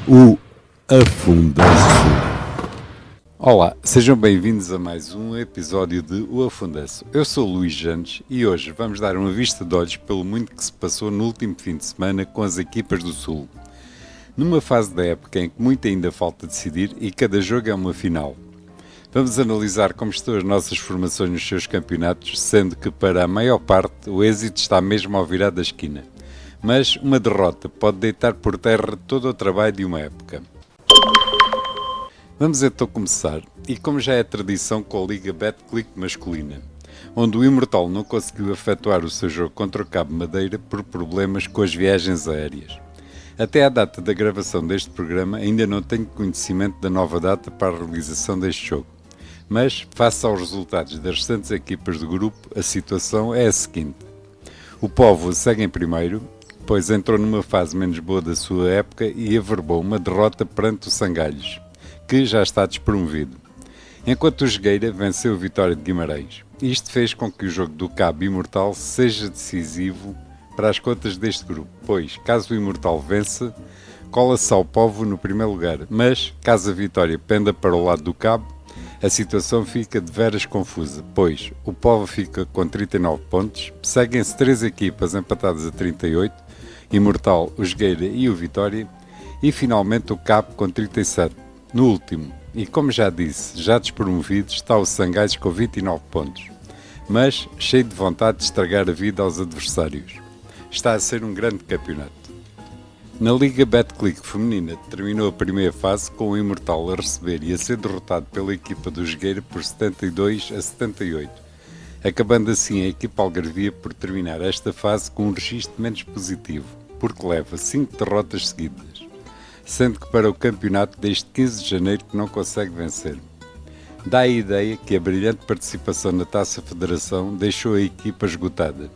O Afundanço. Olá, sejam bem-vindos a mais um episódio de O Afundanço. Eu sou o Luís Jantes e hoje vamos dar uma vista de olhos pelo muito que se passou no último fim de semana com as equipas do Sul. Numa fase da época em que muito ainda falta decidir e cada jogo é uma final. Vamos analisar como estão as nossas formações nos seus campeonatos, sendo que para a maior parte o êxito está mesmo ao virar da esquina. Mas uma derrota pode deitar por terra todo o trabalho de uma época. Vamos então começar, e como já é tradição com a Liga Betclic masculina, onde o Imortal não conseguiu efetuar o seu jogo contra o Cabo Madeira por problemas com as viagens aéreas. Até à data da gravação deste programa ainda não tenho conhecimento da nova data para a realização deste jogo. Mas, face aos resultados das restantes equipas do grupo, a situação é a seguinte. O Póvoa segue em primeiro, pois entrou numa fase menos boa da sua época e averbou uma derrota perante o Sangalhos, que já está despromovido. Enquanto o Jogueira venceu o Vitória de Guimarães. Isto fez com que o jogo do Cabo Imortal seja decisivo para as contas deste grupo, pois, caso o Imortal vença, cola-se ao Póvoa no primeiro lugar, mas, caso a vitória penda para o lado do Cabo, a situação fica de veras confusa, pois o Póvoa fica com 39 pontos, seguem-se 3 equipas empatadas a 38, Imortal, o Jogueira e o Vitória, e finalmente o Cabo com 37. No último, e como já disse, já despromovido, está o Sangalhos com 29 pontos, mas cheio de vontade de estragar a vida aos adversários. Está a ser um grande campeonato. Na Liga Betclic feminina terminou a primeira fase com o Imortal a receber e a ser derrotado pela equipa do Jogueira por 72-78, acabando assim a equipa algarvia por terminar esta fase com um registro menos positivo, porque leva 5 derrotas seguidas, sendo que para o campeonato desde 15 de janeiro que não consegue vencer. Dá a ideia que a brilhante participação na Taça Federação deixou a equipa esgotada.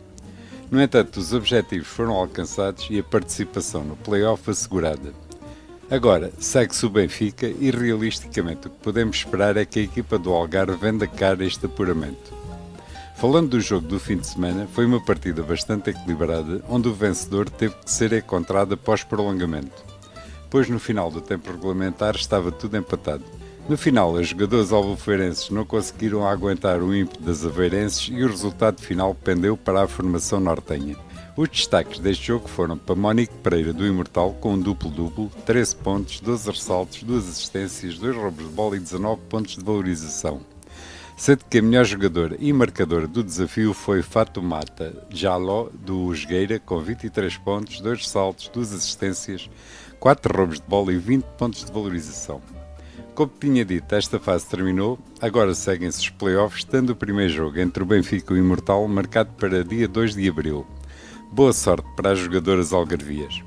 No entanto, os objetivos foram alcançados e a participação no play-off assegurada. Agora, segue-se o Benfica e realisticamente o que podemos esperar é que a equipa do Algarve venda cara este apuramento. Falando do jogo do fim de semana, foi uma partida bastante equilibrada, onde o vencedor teve que ser encontrado após prolongamento, pois no final do tempo regulamentar estava tudo empatado. No final, os jogadores albufeirenses não conseguiram aguentar o ímpeto das aveirenses e o resultado final pendeu para a formação nortenha. Os destaques deste jogo foram para Mónico Pereira do Imortal com um duplo-duplo, 13 pontos, 12 ressaltos, 2 assistências, 2 roubos de bola e 19 pontos de valorização. Sendo que a melhor jogadora e marcadora do desafio foi Fatoumata Jaló do Jogueira com 23 pontos, 2 ressaltos, 2 assistências, 4 roubos de bola e 20 pontos de valorização. Como tinha dito, esta fase terminou, agora seguem-se os playoffs, tendo o primeiro jogo entre o Benfica e o Imortal marcado para dia 2 de abril. Boa sorte para as jogadoras algarvias.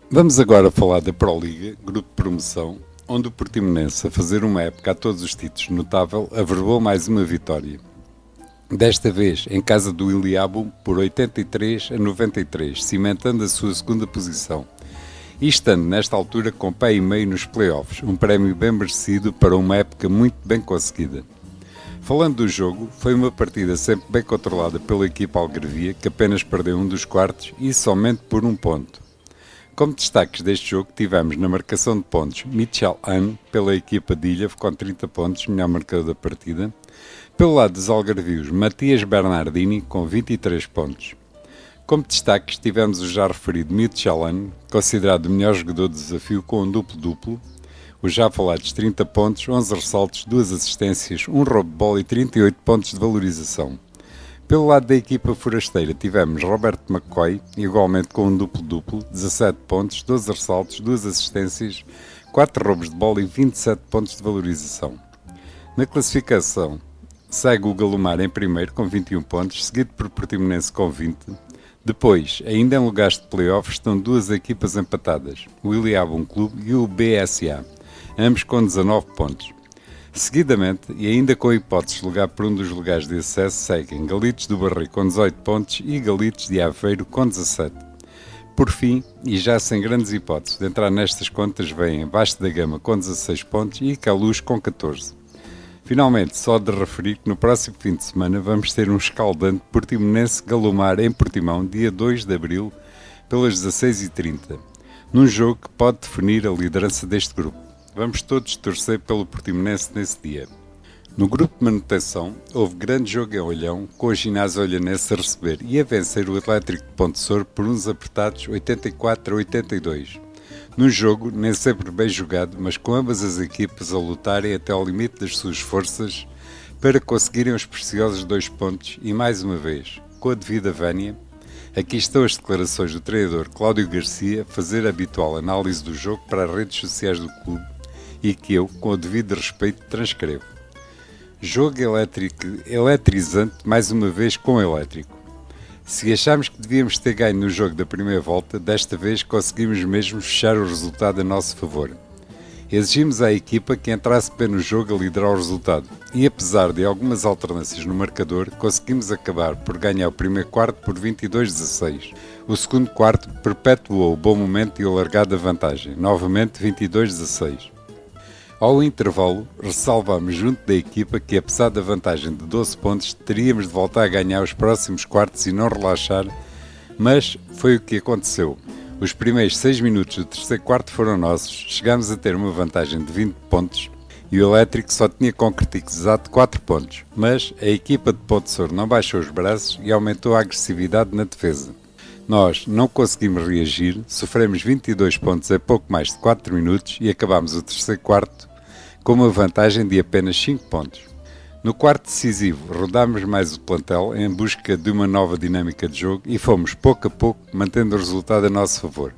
Vamos agora falar da Pro Liga, grupo de promoção, onde o Portimonense, a fazer uma época a todos os títulos notável, averbou mais uma vitória. Desta vez em casa do Iliabo por 83-93, cimentando a sua segunda posição. E estando nesta altura com pé e meio nos playoffs, um prémio bem merecido para uma época muito bem conseguida. Falando do jogo, foi uma partida sempre bem controlada pela equipa algarvia, que apenas perdeu um dos quartos e somente por um ponto. Como destaques deste jogo tivemos na marcação de pontos Michel Anne pela equipa de Ilha com 30 pontos, melhor marcador da partida. Pelo lado dos algarvios, Matias Bernardini com 23 pontos. Como destaques tivemos o já referido Michel Anne, considerado o melhor jogador do desafio com um duplo-duplo, os já falados 30 pontos, 11 ressaltos, 2 assistências, 1 roubo de bola e 38 pontos de valorização. Pelo lado da equipa forasteira tivemos Roberto McCoy, igualmente com um duplo-duplo, 17 pontos, 12 ressaltos, 2 assistências, 4 roubos de bola e 27 pontos de valorização. Na classificação, segue o Galomar em primeiro com 21 pontos, seguido por Portimonense com 20. Depois, ainda em lugares de playoff, estão 2 equipas empatadas, o Iliabum Clube e o BSA, ambos com 19 pontos. Seguidamente, e ainda com hipóteses de lugar por um dos lugares de acesso, seguem Galitos do Barreiro com 18 pontos e Galitos de Aveiro com 17. Por fim, e já sem grandes hipóteses de entrar nestas contas, vêm Vasco da Gama com 16 pontos e Caluz com 14. Finalmente, só de referir que no próximo fim de semana vamos ter um escaldante Portimonense Galomar em Portimão, dia 2 de abril, pelas 16h30. num jogo que pode definir a liderança deste grupo. Vamos todos torcer pelo Portimonense nesse dia. No grupo de manutenção, houve grande jogo em Olhão, com o ginásio olhanense a receber e a vencer o Atlético de Ponte Sor por uns apertados 84-82. Num jogo nem sempre bem jogado, mas com ambas as equipas a lutarem até ao limite das suas forças para conseguirem os preciosos 2 pontos e, mais uma vez, com a devida vénia, aqui estão as declarações do treinador Cláudio Garcia a fazer a habitual análise do jogo para as redes sociais do clube e que eu, com o devido respeito, transcrevo. Jogo eletrizante, mais uma vez com elétrico. Se achámos que devíamos ter ganho no jogo da primeira volta, desta vez conseguimos mesmo fechar o resultado a nosso favor. Exigimos à equipa que entrasse bem no jogo a liderar o resultado e, apesar de algumas alternâncias no marcador, conseguimos acabar por ganhar o primeiro quarto por 22-16. O segundo quarto perpetuou o bom momento e o largado da vantagem, novamente 22-16. Ao intervalo, ressalvamos junto da equipa que, apesar da vantagem de 12 pontos, teríamos de voltar a ganhar os próximos quartos e não relaxar, mas foi o que aconteceu. Os primeiros 6 minutos do terceiro quarto foram nossos, chegámos a ter uma vantagem de 20 pontos e o Elétrico só tinha concretizado 4 pontos, mas a equipa de Ponte Sor não baixou os braços e aumentou a agressividade na defesa. Nós não conseguimos reagir, sofremos 22 pontos em pouco mais de 4 minutos e acabámos o terceiro quarto com uma vantagem de apenas 5 pontos. No quarto decisivo, rodámos mais o plantel em busca de uma nova dinâmica de jogo e fomos pouco a pouco mantendo o resultado a nosso favor.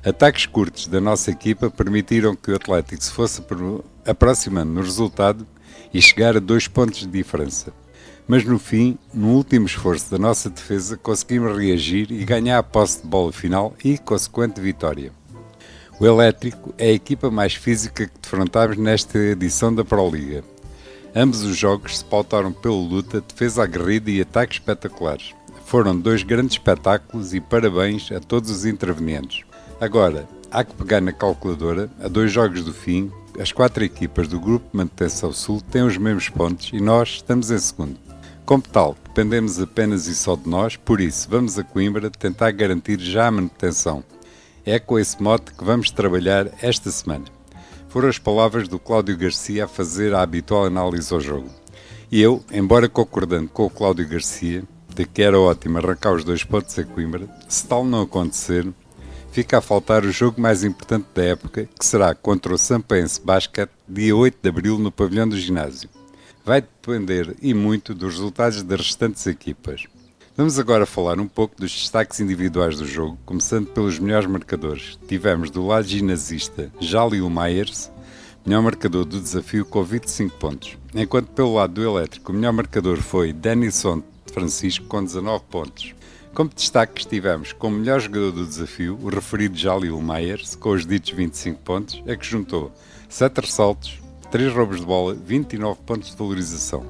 Ataques curtos da nossa equipa permitiram que o Atlético se fosse aproximando no resultado e chegar a 2 pontos de diferença. Mas no fim, no último esforço da nossa defesa, conseguimos reagir e ganhar a posse de bola final e consequente vitória. O Elétrico é a equipa mais física que defrontámos nesta edição da Pro Liga. Ambos os jogos se pautaram pela luta, defesa aguerrida e ataques espetaculares. Foram 2 grandes espetáculos e parabéns a todos os intervenientes. Agora, há que pegar na calculadora, a 2 jogos do fim, as 4 equipas do Grupo de Manutenção Sul têm os mesmos pontos e nós estamos em segundo. Como tal, dependemos apenas e só de nós, por isso vamos a Coimbra tentar garantir já a manutenção. É com esse mote que vamos trabalhar esta semana. Foram as palavras do Cláudio Garcia a fazer a habitual análise ao jogo. E eu, embora concordando com o Cláudio Garcia, de que era ótimo arrancar os 2 pontos a Coimbra, se tal não acontecer, fica a faltar o jogo mais importante da época, que será contra o Sampaense Basket, dia 8 de abril no pavilhão do ginásio. Vai depender e muito dos resultados das restantes equipas. Vamos agora falar um pouco dos destaques individuais do jogo, começando pelos melhores marcadores. Tivemos do lado ginasista Jálio Myers, melhor marcador do desafio com 25 pontos, enquanto pelo lado do Elétrico o melhor marcador foi Denison Francisco com 19 pontos. Como destaques tivemos como melhor jogador do desafio o referido Jálio Myers com os ditos 25 pontos, a que juntou 7 ressaltos, 3 roubos de bola, 29 pontos de valorização.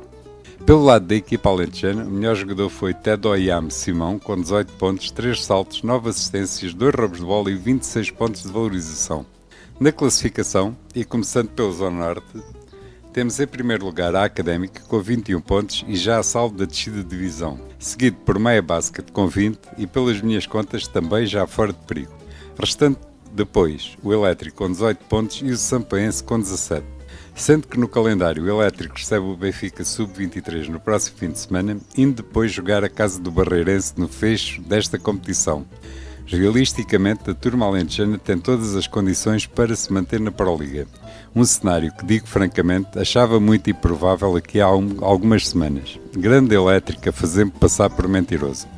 Pelo lado da equipa alentejana, o melhor jogador foi Tedoyam Simão, com 18 pontos, 3 saltos, 9 assistências, 2 roubos de bola e 26 pontos de valorização. Na classificação, e começando pela Zona Norte, temos em primeiro lugar a Académica com 21 pontos e já a salvo da descida de divisão, seguido por Meia Basket com 20 e pelas minhas contas também já fora de perigo. Restante depois, o Elétrico com 18 pontos e o Sampaense com 17. Sendo que no calendário o Elétrico recebe o Benfica Sub-23 no próximo fim de semana, indo depois jogar a casa do Barreirense no fecho desta competição. Realisticamente, a turma alentejana tem todas as condições para se manter na Proliga. Um cenário que, digo francamente, achava muito improvável aqui há algumas semanas. Grande Elétrica fazendo passar por mentiroso.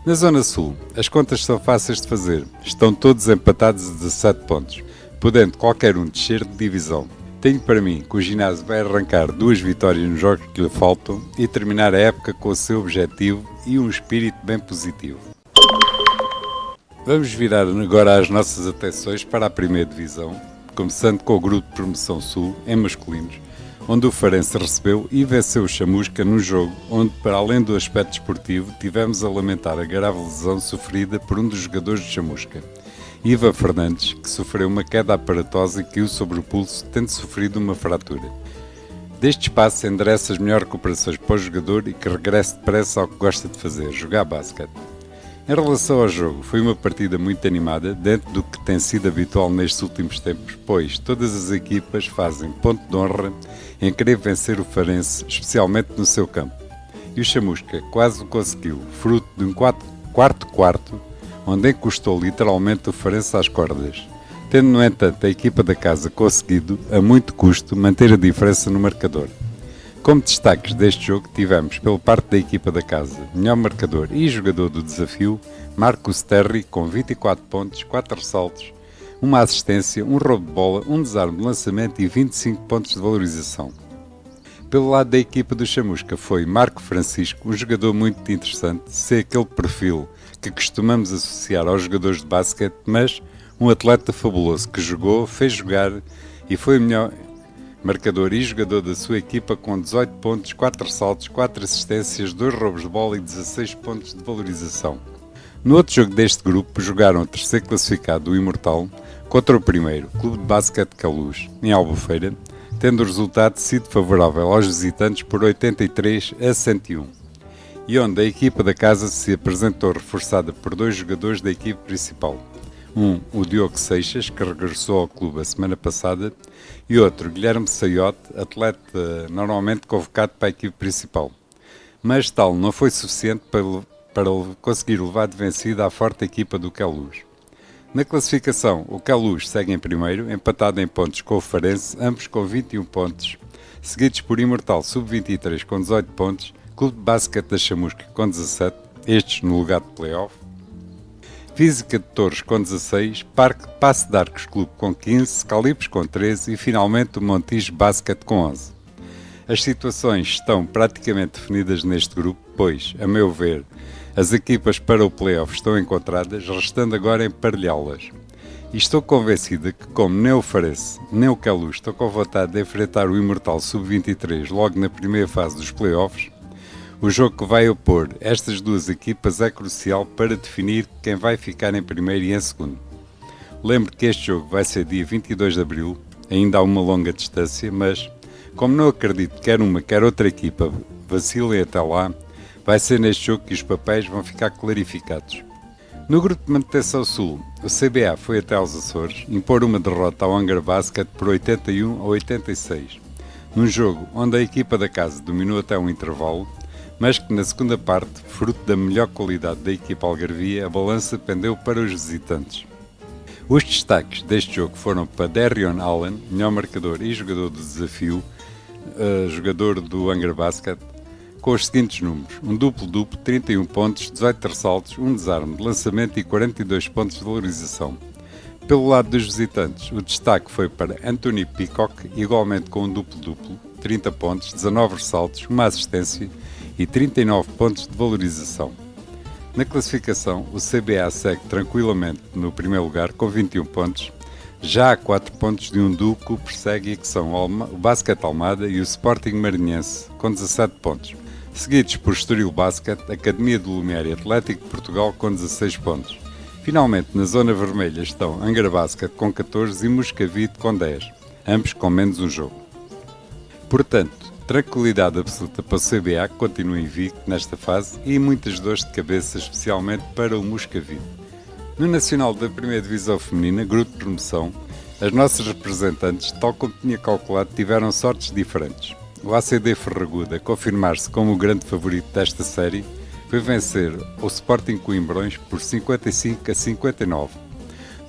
Na Zona Sul, as contas são fáceis de fazer. Estão todos empatados a 17 pontos, podendo qualquer um descer de divisão. Tenho para mim que o ginásio vai arrancar 2 vitórias nos jogos que lhe faltam e terminar a época com o seu objetivo e um espírito bem positivo. Vamos virar agora as nossas atenções para a primeira divisão, começando com o grupo de promoção sul, em masculinos, onde o Farense recebeu e venceu o Chamusca no jogo, onde, para além do aspecto desportivo, tivemos a lamentar a grave lesão sofrida por um dos jogadores de Chamusca, Ivan Fernandes, que sofreu uma queda aparatosa e caiu sobre o pulso, tendo sofrido uma fratura. Deste espaço endereça as melhores recuperações para o jogador e que regresse depressa ao que gosta de fazer, jogar basquete. Em relação ao jogo, foi uma partida muito animada, dentro do que tem sido habitual nestes últimos tempos, pois todas as equipas fazem ponto de honra em querer vencer o Farense, especialmente no seu campo. E o Chamusca quase o conseguiu, fruto de um quarto, onde encostou literalmente o Farense às cordas, tendo no entanto a equipa da casa conseguido, a muito custo, manter a diferença no marcador. Como destaques deste jogo tivemos, pela parte da equipa da casa, melhor marcador e jogador do desafio, Marcus Terry com 24 pontos, 4 ressaltos, uma assistência, um roubo de bola, um desarme de lançamento e 25 pontos de valorização. Pelo lado da equipa do Chamusca foi Marco Francisco, um jogador muito interessante, sem aquele perfil que costumamos associar aos jogadores de basquete, mas um atleta fabuloso que jogou, fez jogar e foi o melhor marcador e jogador da sua equipa com 18 pontos, 4 ressaltos, 4 assistências, 2 roubos de bola e 16 pontos de valorização. No outro jogo deste grupo jogaram o terceiro classificado, o Imortal, contra o primeiro, Clube de Basquete Queluz, em Albufeira, tendo o resultado sido favorável aos visitantes por 83 a 101, e onde a equipa da casa se apresentou reforçada por 2 jogadores da equipe principal. O Diogo Seixas, que regressou ao clube a semana passada, e outro, Guilherme Saiote, atleta normalmente convocado para a equipe principal. Mas tal não foi suficiente para conseguir levar de vencida a forte equipa do Queluz. Na classificação, o Queluz segue em primeiro, empatado em pontos com o Farense, ambos com 21 pontos, seguidos por Imortal Sub-23 com 18 pontos, Clube de Basquete da Chamusca com 17, estes no lugar de play-off, Física de Torres com 16, Passe de Arcos Clube com 15, Calipos com 13 e finalmente o Montijo Basket com 11. As situações estão praticamente definidas neste grupo, pois, a meu ver, as equipas para o playoff estão encontradas, restando agora emparelhá-las. E estou convencida que, como nem o Farense nem o Queluz estão com vontade de enfrentar o Imortal Sub-23 logo na primeira fase dos playoffs, o jogo que vai opor estas duas equipas é crucial para definir quem vai ficar em primeiro e em segundo. Lembro que este jogo vai ser dia 22 de abril, ainda há uma longa distância, mas como não acredito que quer uma quer outra equipa vacilem até lá, vai ser neste jogo que os papéis vão ficar clarificados. No grupo de manutenção sul, o CBA foi até aos Açores impor uma derrota ao Hangar Basket por 81 a 86, num jogo onde a equipa da casa dominou até um intervalo, mas que na segunda parte, fruto da melhor qualidade da equipa algarvia, a balança pendeu para os visitantes. Os destaques deste jogo foram para Darion Allen, melhor marcador e jogador do desafio, jogador do Hangar Basket, com os seguintes números: um duplo-duplo, 31 pontos, 18 ressaltos, um desarme de lançamento e 42 pontos de valorização. Pelo lado dos visitantes, o destaque foi para Anthony Peacock, igualmente com um duplo-duplo, 30 pontos, 19 ressaltos, uma assistência e 39 pontos de valorização. Na classificação, o CBA segue tranquilamente no primeiro lugar com 21 pontos, já há 4 pontos de um duo que o persegue, que são o Basket Almada e o Sporting Marinhense, com 17 pontos, seguidos por Estoril Basket, Academia do Lumiar e Atlético de Portugal com 16 pontos. Finalmente, na zona vermelha estão Hangar Basket com 14 e Moscavide com 10, ambos com menos um jogo. Portanto, tranquilidade absoluta para o CBA, que continua invicto nesta fase, e muitas dores de cabeça, especialmente para o Moscavide. No Nacional da Primeira Divisão Feminina, grupo de promoção, as nossas representantes, tal como tinha calculado, tiveram sortes diferentes. O ACD Ferraguda, a confirmar-se como o grande favorito desta série, foi vencer o Sporting Coimbrões por 55 a 59,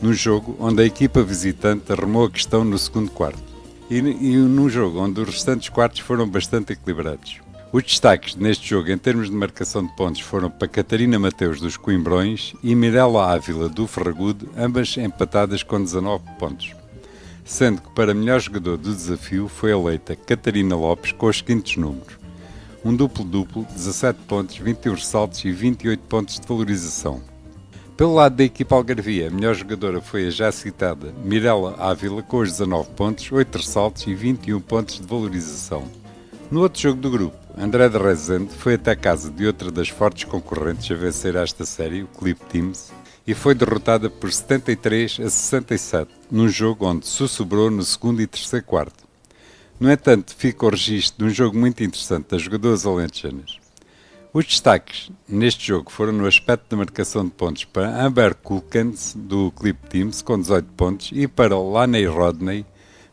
num jogo onde a equipa visitante arrumou a questão no segundo quarto. E num jogo onde os restantes quartos foram bastante equilibrados. Os destaques neste jogo em termos de marcação de pontos foram para Catarina Mateus dos Coimbrões e Mirella Ávila do Ferragudo, ambas empatadas com 19 pontos. Sendo que para melhor jogador do desafio foi eleita Catarina Lopes com os seguintes números: um duplo-duplo, 17 pontos, 21 ressaltos e 28 pontos de valorização. Pelo lado da equipa algarvia, a melhor jogadora foi a já citada Mirella Ávila com os 19 pontos, 8 ressaltos e 21 pontos de valorização. No outro jogo do grupo, André de Rezende foi até a casa de outra das fortes concorrentes a vencer esta série, o Clip Teams, e foi derrotada por 73 a 67, num jogo onde sussurrou no segundo e terceiro quarto. No entanto, fica o registro de um jogo muito interessante das jogadoras alentejanas. Os destaques neste jogo foram no aspecto da marcação de pontos para Amber Kulkens, do Clip Teams, com 18 pontos, e para Laney Rodney,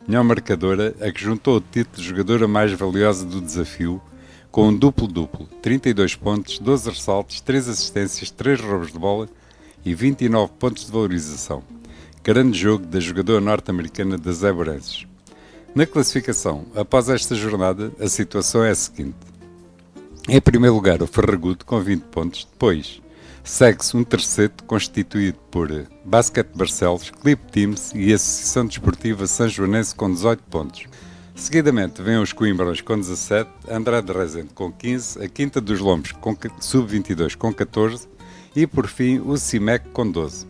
melhor marcadora, a que juntou o título de jogadora mais valiosa do desafio, com um duplo-duplo, 32 pontos, 12 ressaltos, 3 assistências, 3 roubos de bola e 29 pontos de valorização. Grande jogo da jogadora norte-americana das Eburenses. Na classificação, após esta jornada, a situação é a seguinte. Em primeiro lugar, o Ferragudo com 20 pontos. Depois, segue-se um terceto constituído por Basket Barcelos, Clip Teams e Associação Desportiva Sanjoanense com 18 pontos. Seguidamente vêm os Coimbrões com 17, André de Rezende com 15, a Quinta dos Lombos sub-22 com 14 e, por fim, o CIMEC com 12.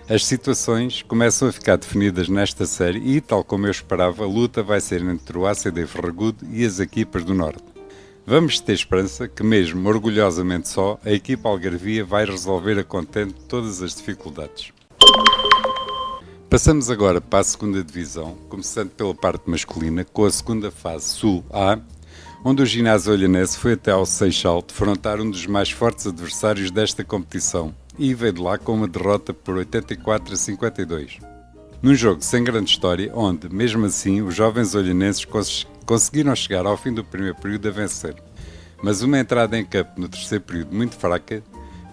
As situações começam a ficar definidas nesta série e, tal como eu esperava, a luta vai ser entre o ACD Ferragudo e as equipas do Norte. Vamos ter esperança que, mesmo orgulhosamente só, a equipa algarvia vai resolver a contente todas as dificuldades. Passamos agora para a segunda divisão, começando pela parte masculina, com a segunda fase Sul A, onde o ginásio olhanense foi até ao Seixal defrontar um dos mais fortes adversários desta competição e veio de lá com uma derrota por 84-52. Num jogo sem grande história, onde, mesmo assim, os jovens olhanenses conseguiram chegar ao fim do primeiro período a vencer. Mas uma entrada em campo no terceiro período muito fraca,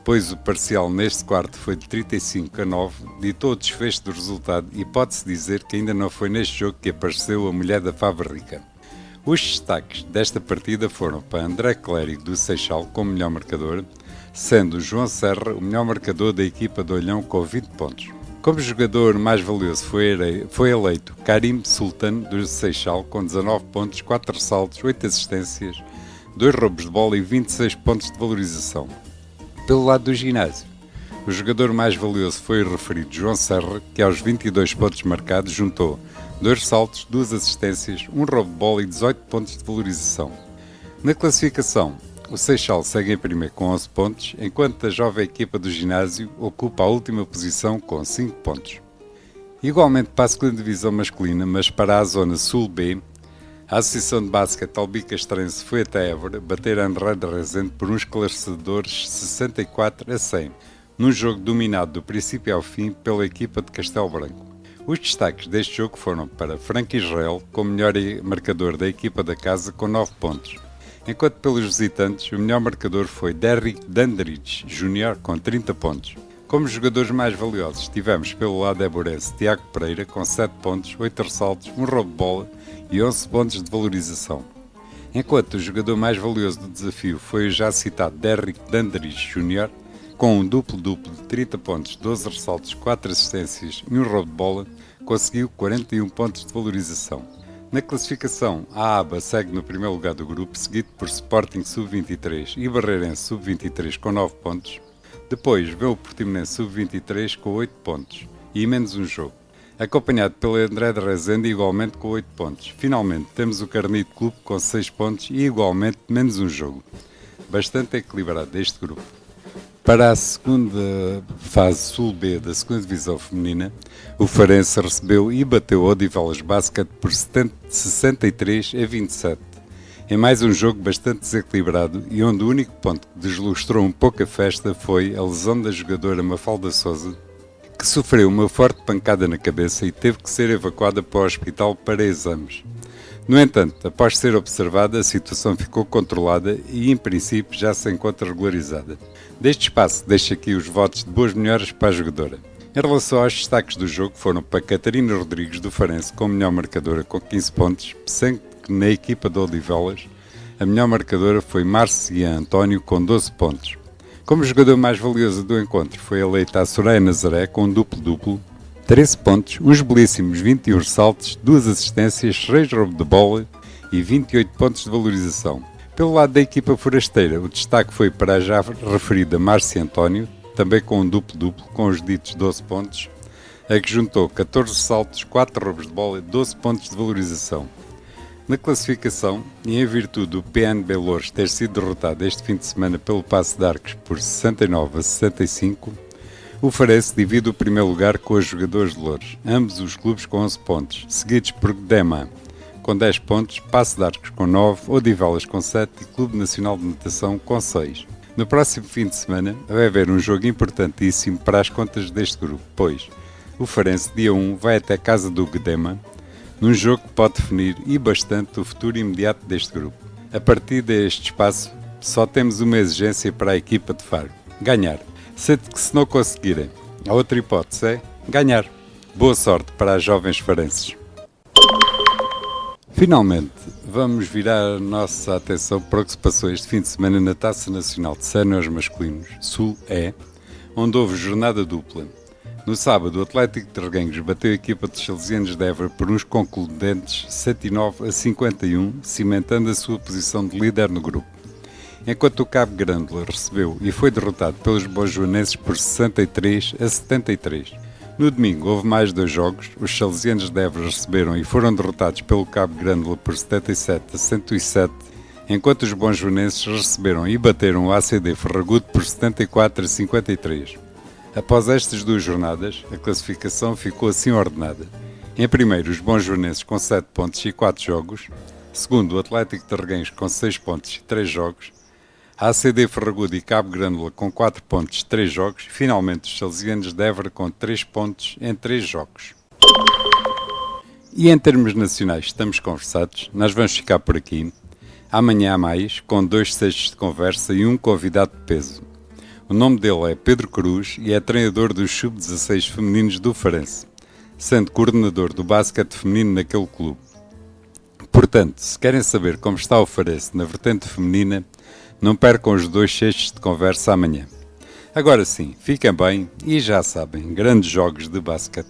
pois o parcial neste quarto foi de 35-9, ditou o desfecho do resultado e pode-se dizer que ainda não foi neste jogo que apareceu a mulher da Fava Rica. Os destaques desta partida foram para André Clérigo do Seixal como melhor marcador, sendo João Serra o melhor marcador da equipa de Olhão com 20 pontos. Como jogador mais valioso foi eleito Karim Sultan do Seixal com 19 pontos, 4 ressaltos, 8 assistências, 2 roubos de bola e 26 pontos de valorização. Pelo lado do ginásio, o jogador mais valioso foi o referido João Serra, que aos 22 pontos marcados juntou 2 ressaltos, 2 assistências, 1 roubo de bola e 18 pontos de valorização. Na classificação, o Seixal segue em primeiro com 11 pontos, enquanto a jovem equipa do ginásio ocupa a última posição com 5 pontos. Igualmente para a segunda divisão masculina, mas para a zona Sul B, a Associação de Basquete Albicastrense foi até Évora bater André de Rezende por uns esclarecedores 64-100, num jogo dominado do princípio ao fim pela equipa de Castelo Branco. Os destaques deste jogo foram para Frank Israel, como melhor marcador da equipa da casa, com 9 pontos. Enquanto pelos visitantes, o melhor marcador foi Derrick Dandridge Jr. com 30 pontos. Como jogadores mais valiosos, tivemos pelo lado Eburense Tiago Pereira com 7 pontos, 8 ressaltos, 1 roubo de bola e 11 pontos de valorização. Enquanto o jogador mais valioso do desafio foi o já citado Derrick Dandridge Jr., com um duplo-duplo de 30 pontos, 12 ressaltos, 4 assistências e 1 roubo de bola, conseguiu 41 pontos de valorização. Na classificação, a ABA segue no primeiro lugar do grupo, seguido por Sporting Sub-23 e Barreirense Sub-23 com 9 pontos. Depois vem o Portimonense Sub-23 com 8 pontos e menos um jogo, acompanhado pelo André de Rezende igualmente com 8 pontos. Finalmente temos o Carnide Clube com 6 pontos e igualmente menos um jogo. Bastante equilibrado este grupo. Para a segunda fase Sul B da segunda divisão feminina, o Farense recebeu e bateu o Odivelas Basket por 63-27, em mais um jogo bastante desequilibrado e onde o único ponto que deslustrou um pouco a festa foi a lesão da jogadora Mafalda Sousa, que sofreu uma forte pancada na cabeça e teve que ser evacuada para o hospital para exames. No entanto, após ser observada, a situação ficou controlada e, em princípio, já se encontra regularizada. Deste espaço, deixo aqui os votos de boas melhoras para a jogadora. Em relação aos destaques do jogo, foram para Catarina Rodrigues, do Farense, como melhor marcadora com 15 pontos, sendo que na equipa de Odivelas, a melhor marcadora foi Marcia António, com 12 pontos. Como jogador mais valioso do encontro, foi eleita a Soraya Nazaré, com um duplo-duplo, 13 pontos, uns belíssimos 21 ressaltos, 2 assistências, 3 roubos de bola e 28 pontos de valorização. Pelo lado da equipa forasteira, o destaque foi para a já referida Márcia António, também com um duplo-duplo, com os ditos 12 pontos, a que juntou 14 ressaltos, 4 roubos de bola e 12 pontos de valorização. Na classificação, e em virtude do PNB Louros ter sido derrotado este fim de semana pelo Paço de Arcos por 69-65, o Farense divide o primeiro lugar com os jogadores de Louros, ambos os clubes com 11 pontos, seguidos por Dema, com 10 pontos, Paço de Arcos com 9, Odivelas com 7 e Clube Nacional de Natação com 6. No próximo fim de semana vai haver um jogo importantíssimo para as contas deste grupo, pois o Farense, dia 1, vai até casa do Guedema, num jogo que pode definir e bastante o futuro imediato deste grupo. A partir deste espaço, só temos uma exigência para a equipa de Faro: ganhar. Sendo que, se não conseguirem, a outra hipótese é ganhar. Boa sorte para as jovens farenses. Finalmente, vamos virar a nossa atenção para o que se passou este fim de semana na Taça Nacional de Séniores Masculinos, Sul E, onde houve jornada dupla. No sábado, o Atlético de Reguengos bateu a equipa dos Salesianos de Évora por uns concludentes 109-51, cimentando a sua posição de líder no grupo. Enquanto o Cabo Grândola recebeu e foi derrotado pelos bojoanenses por 63-73. No domingo houve mais 2 jogos. Os Salesianos de Évora receberam e foram derrotados pelo Cabo Grândola por 77-107, enquanto os bojoanenses receberam e bateram o ACD Ferragudo por 74-53. Após estas 2 jornadas, a classificação ficou assim ordenada. Em primeiro, os bojoanenses com 7 pontos e 4 jogos. Segundo, o Atlético de Reguengos com 6 pontos e 3 jogos. A ACD Ferragudo e Cabo Grândola com 4 pontos e 3 jogos. Finalmente, os Salesianos de Évora com 3 pontos em 3 jogos. E em termos nacionais, estamos conversados. Nós vamos ficar por aqui. Amanhã há mais, com 2 sextos de conversa e um convidado de peso. O nome dele é Pedro Cruz e é treinador dos sub-16 femininos do Farense, sendo coordenador do basquete feminino naquele clube. Portanto, se querem saber como está o Farense na vertente feminina, não percam os 2 sextos de conversa amanhã. Agora sim, fiquem bem e já sabem, grandes jogos de basquete.